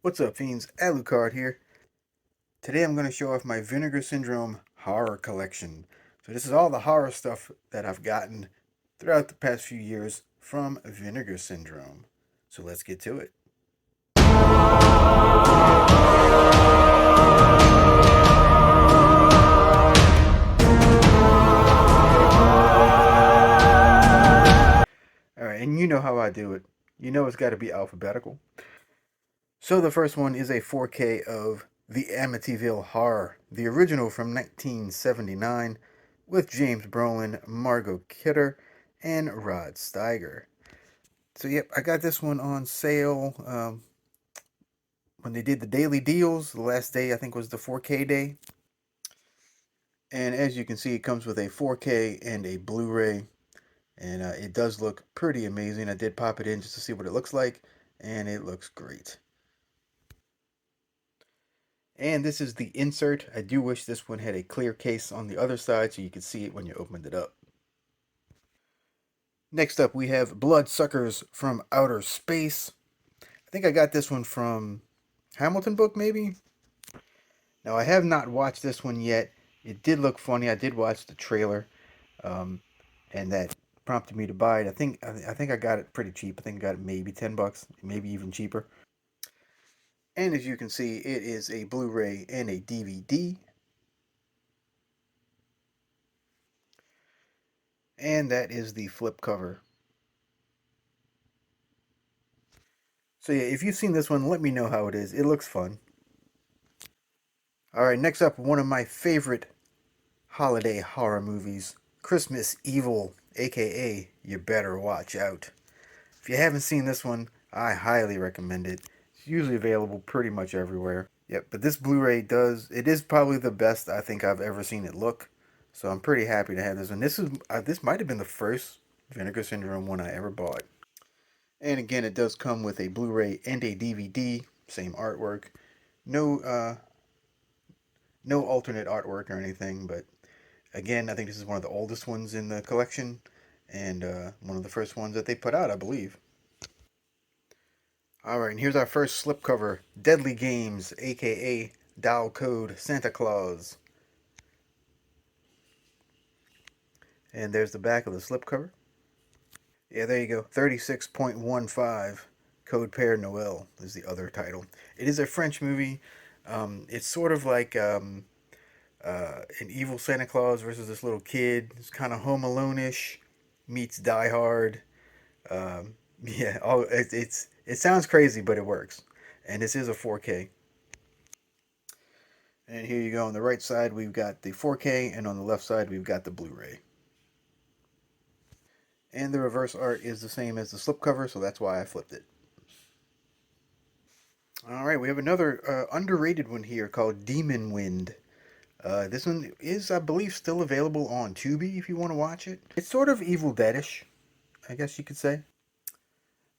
What's up, fiends? Alucard here. Today I'm going to show off my Vinegar Syndrome horror collection. So this is all the horror stuff that I've gotten throughout the past few years from Vinegar Syndrome. So let's get to it. Alright, and you know how I do it. You know it's got to be alphabetical. So the first one is a 4K of The Amityville Horror, the original from 1979, with James Brolin, Margot Kidder, and Rod Steiger. So yep, I got this one on sale when they did the daily deals. The last day I think was the 4K day, and as you can see, it comes with a 4K and a Blu-ray, and it does look pretty amazing. I did pop it in just to see what it looks like, and it looks great. And this is the insert. I do wish this one had a clear case on the other side so you could see it when you opened it up. Next up, we have Bloodsuckers from Outer Space. I think I got this one from Hamilton Book, maybe? Now, I have not watched this one yet. It did look funny. I did watch the trailer, um, and that prompted me to buy it. I think I got it pretty cheap. I think I got it maybe $10, maybe even cheaper. And as you can see, it is a Blu-ray and a DVD. And that is the flip cover. So yeah, if you've seen this one, let me know how it is. It looks fun. All right, next up, one of my favorite holiday horror movies, Christmas Evil, aka You Better Watch Out. If you haven't seen this one, I highly recommend it. It's usually available pretty much everywhere. Yep, but this Blu-ray it is probably the best I think I've ever seen it look. So I'm pretty happy to have this one. This might have been the first Vinegar Syndrome one I ever bought. And again, it does come with a Blu-ray and a DVD, same artwork. No no alternate artwork or anything, but again, I think this is one of the oldest ones in the collection and one of the first ones that they put out, I believe. All right, and here's our first slipcover, Deadly Games, aka Dial Code Santa Claus. And there's the back of the slipcover. Yeah, there you go. 36.15 Code Père Noël is the other title. It is a French movie. It's sort of like an evil Santa Claus versus this little kid. It's kind of Home Alone-ish meets Die Hard. Yeah, it sounds crazy, but it works. And this is a 4K. And here you go. On the right side, we've got the 4K, and on the left side, we've got the Blu-ray. And the reverse art is the same as the slipcover, so that's why I flipped it. All right, we have another underrated one here called Demon Wind. This one is, I believe, still available on Tubi if you want to watch it. It's sort of Evil Deadish, I guess you could say.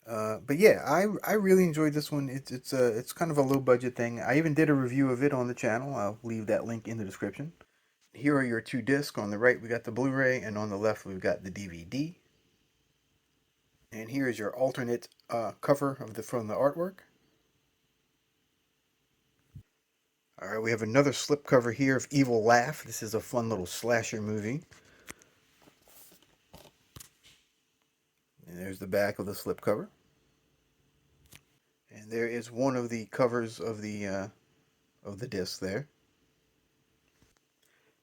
But yeah, I really enjoyed this one. It's kind of a low budget thing. I even did a review of it on the channel. I'll leave that link in the description. Here are your two discs. On the right we got the Blu-ray, and on the left we've got the DVD. And here is your alternate cover of the from the artwork. All right, we have another slipcover here of Evil Laugh. This is a fun little slasher movie. And there's the back of the slipcover. And there is one of the covers of the disc there.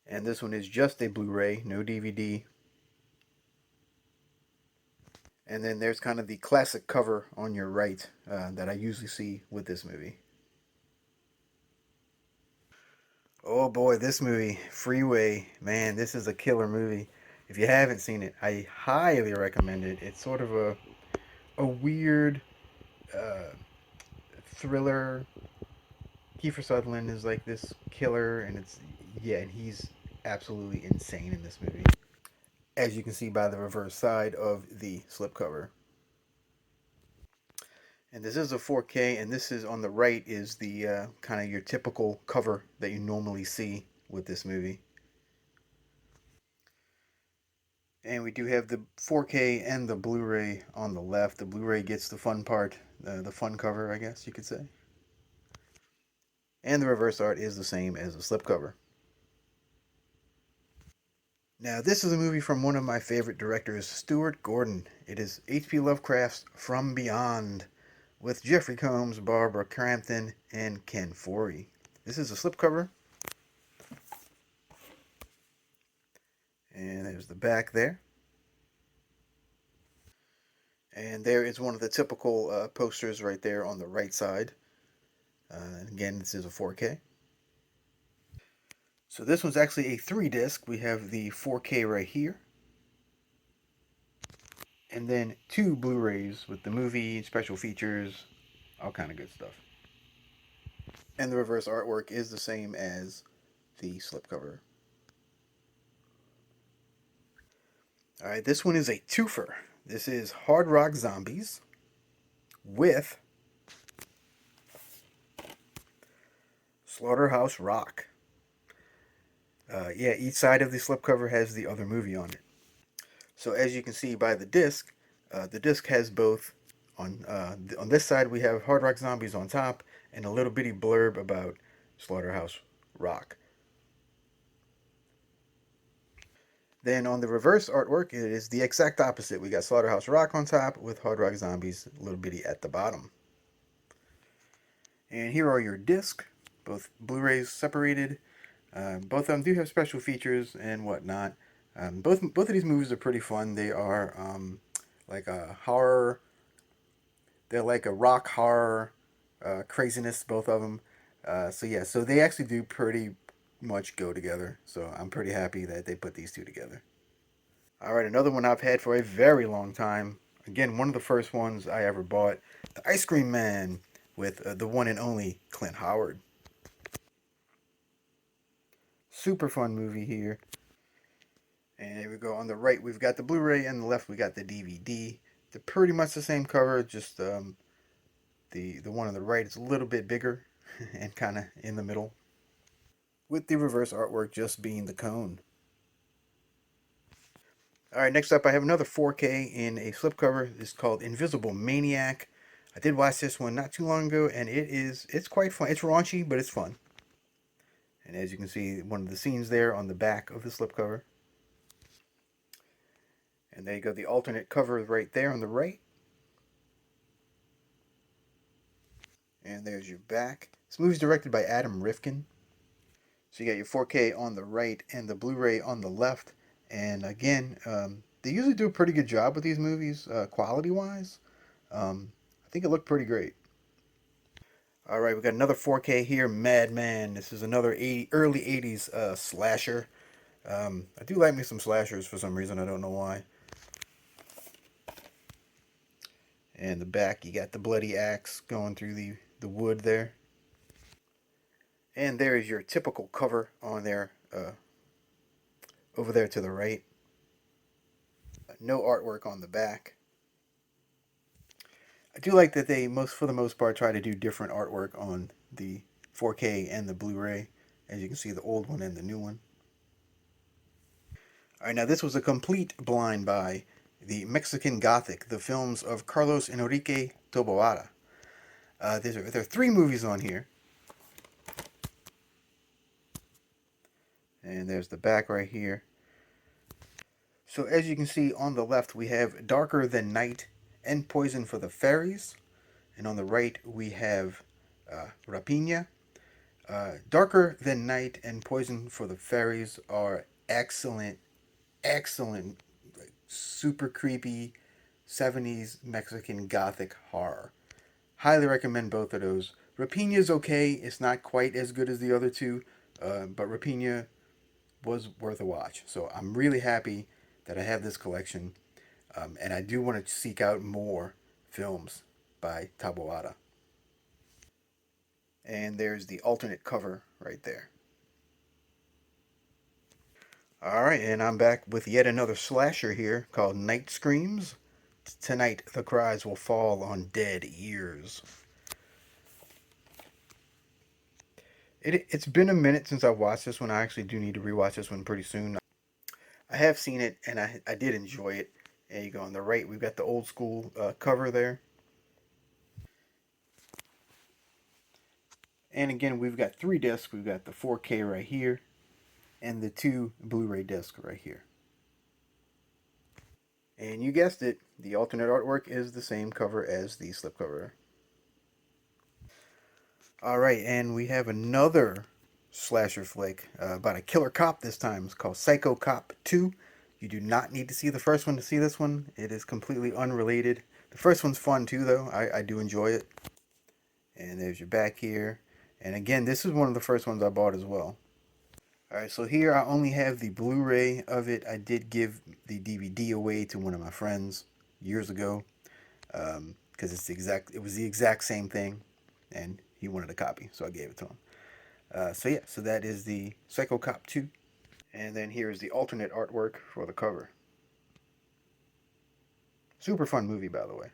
And this one is just a Blu-ray, no DVD. And then there's kind of the classic cover on your right that I usually see with this movie. Oh boy, this movie, Freeway, man, this is a killer movie. If you haven't seen it, I highly recommend it. It's sort of a weird uh, thriller. Kiefer Sutherland is like this killer, and and he's absolutely insane in this movie, as you can see by the reverse side of the slipcover. And this is a 4K, and this is on the right is the kind of your typical cover that you normally see with this movie. And we do have the 4K and the Blu-ray on the left. The Blu-ray gets the fun part, the fun cover, I guess you could say. And the reverse art is the same as the slipcover. Now, this is a movie from one of my favorite directors, Stuart Gordon. It is H.P. Lovecraft's From Beyond with Jeffrey Combs, Barbara Crampton, and Ken Foree. This is a slipcover, and there's the back there. And there is one of the typical posters right there on the right side. And again, this is a 4K. So this one's actually a 3 disc. We have the 4K right here, and then two Blu-rays with the movie, special features, all kind of good stuff. And the reverse artwork is the same as the slipcover. All right, this one is a twofer. This is Hard Rock Zombies with Slaughterhouse Rock. Yeah, each side of the slipcover has the other movie on it. So as you can see by the disc has both. On this side, we have Hard Rock Zombies on top and a little bitty blurb about Slaughterhouse Rock. Then on the reverse artwork, it is the exact opposite. We got Slaughterhouse Rock on top with Hard Rock Zombies a little bitty at the bottom. And here are your discs, both Blu-rays separated. Both of them do have special features and whatnot. Both of these movies are pretty fun. They are like a horror. They're like a rock horror craziness. Both of them. So yeah, so they actually do pretty much go together. So I'm pretty happy that they put these two together. All right, another one I've had for a very long time. Again, one of the first ones I ever bought, The Ice Cream Man, with the one and only Clint Howard. Super fun movie here. And here we go. On the right, we've got the Blu-ray, and the left, we got the DVD. They're pretty much the same cover, just the one on the right is a little bit bigger and kind of in the middle, with the reverse artwork just being the cone. All right, next up, I have another 4K in a slipcover. It's called Invisible Maniac. I did watch this one not too long ago, and it's quite fun. It's raunchy, but it's fun. And as you can see, one of the scenes there on the back of the slipcover. And there you go, the alternate cover right there on the right. And there's your back. This movie's directed by Adam Rifkin. So you got your 4K on the right and the Blu-ray on the left. And again, they usually do a pretty good job with these movies, quality-wise. I think it looked pretty great. All right, we got another 4K here, Madman. This is another early 80s slasher. I do like me some slashers for some reason. I don't know why. And the back, you got the bloody axe going through the wood there. And there is your typical cover on there, over there to the right. No artwork on the back. I do like that they for the most part try to do different artwork on the 4K and the Blu-ray. As you can see, the old one and the new one. All right, now this was a complete blind buy. The Mexican Gothic, the films of Carlos Enrique Taboada. There are three movies on here. And there's the back right here. So as you can see on the left, we have Darker Than Night and Poison for the Fairies. And on the right, we have Rapina. Darker Than Night and Poison for the Fairies are excellent, excellent, like, super creepy 70s Mexican Gothic horror. Highly recommend both of those. Rapina's okay. It's not quite as good as the other two, but Rapina was worth a watch. So I'm really happy that I have this collection, and I do want to seek out more films by Taboada. And there's the alternate cover right there. All right, and I'm back with yet another slasher here called Night Screams. Tonight the cries will fall on dead ears. It's been a minute since I watched this one. I actually do need to rewatch this one pretty soon. I have seen it, and I did enjoy it. There you go. On the right, we've got the old school cover there. And again, we've got 3 discs. We've got the 4K right here and the 2 Blu-ray discs right here. And you guessed it, the alternate artwork is the same cover as the slipcover. All right, and we have another slasher flick about a killer cop this time. It's called Psycho Cop 2. You do not need to see the first one to see this one. It is completely unrelated. The first one's fun too, though. I do enjoy it. And there's your back here. And again, this is one of the first ones I bought as well. All right, so here I only have the Blu-ray of it. I did give the DVD away to one of my friends years ago because it was the exact same thing, and he wanted a copy, so I gave it to him. So yeah, so that is the Psycho Cop 2, and then here is the alternate artwork for the cover. Super fun movie, by the way.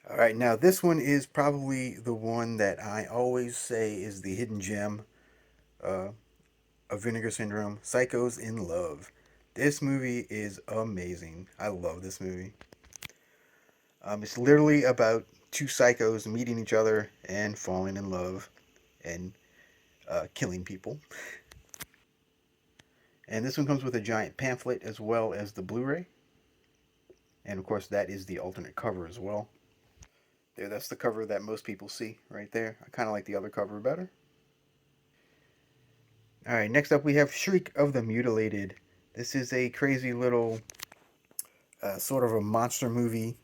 All right, now this one is probably the one that I always say is the hidden gem uh, of Vinegar Syndrome, Psychos in Love. This movie is amazing. I love this movie. It's literally about two psychos meeting each other and falling in love and killing people. And this one comes with a giant pamphlet as well as the Blu-ray. And of course, that is the alternate cover as well. There, that's the cover that most people see right there. I kind of like the other cover better. All right, next up we have Shriek of the Mutilated. This is a crazy little sort of a monster movie.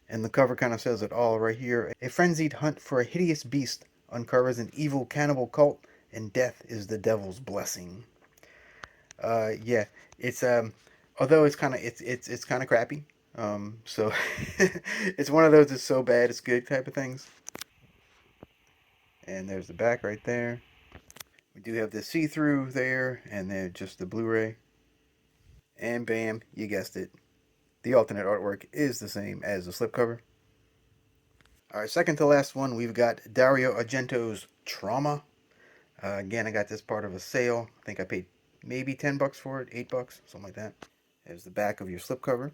And the cover kind of says it all right here. A frenzied hunt for a hideous beast uncovers an evil cannibal cult, and death is the devil's blessing. Yeah, it's although it's kind of crappy. So it's one of those it's so bad it's good type of things. And there's the back right there. We do have the see-through there, and then just the Blu-ray. And bam, you guessed it. The alternate artwork is the same as the slipcover. All right, second to last one, we've got Dario Argento's Trauma. Again, I got this part of a sale. I think I paid maybe $10 for it, $8, something like that. There's the back of your slipcover.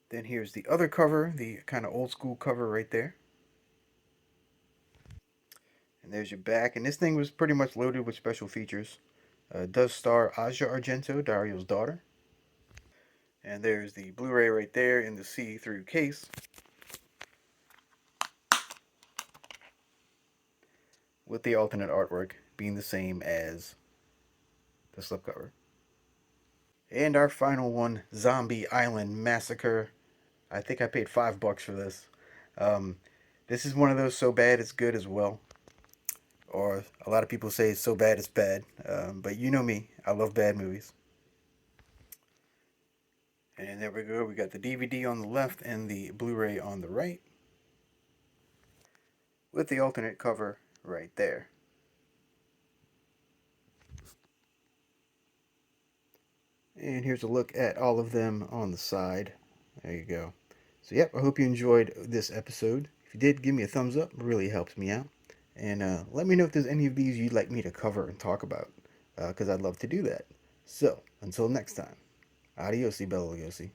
Then here's the other cover, the kind of old school cover right there. And there's your back. And this thing was pretty much loaded with special features. It does star Asia Argento, Dario's daughter. And there's the Blu-ray right there in the see-through case. With the alternate artwork being the same as the slipcover. And our final one, Zombie Island Massacre. I think I paid $5 for this. Um, this is one of those so bad it's good as well. Or a lot of people say it's so bad it's bad. But you know me, I love bad movies. And there we go. We got the DVD on the left and the Blu-ray on the right. With the alternate cover right there. And here's a look at all of them on the side. There you go. So, yep, I hope you enjoyed this episode. If you did, give me a thumbs up. It really helps me out. And let me know if there's any of these you'd like me to cover and talk about, because I'd love to do that. So, until next time, adios, Bella Lugosi.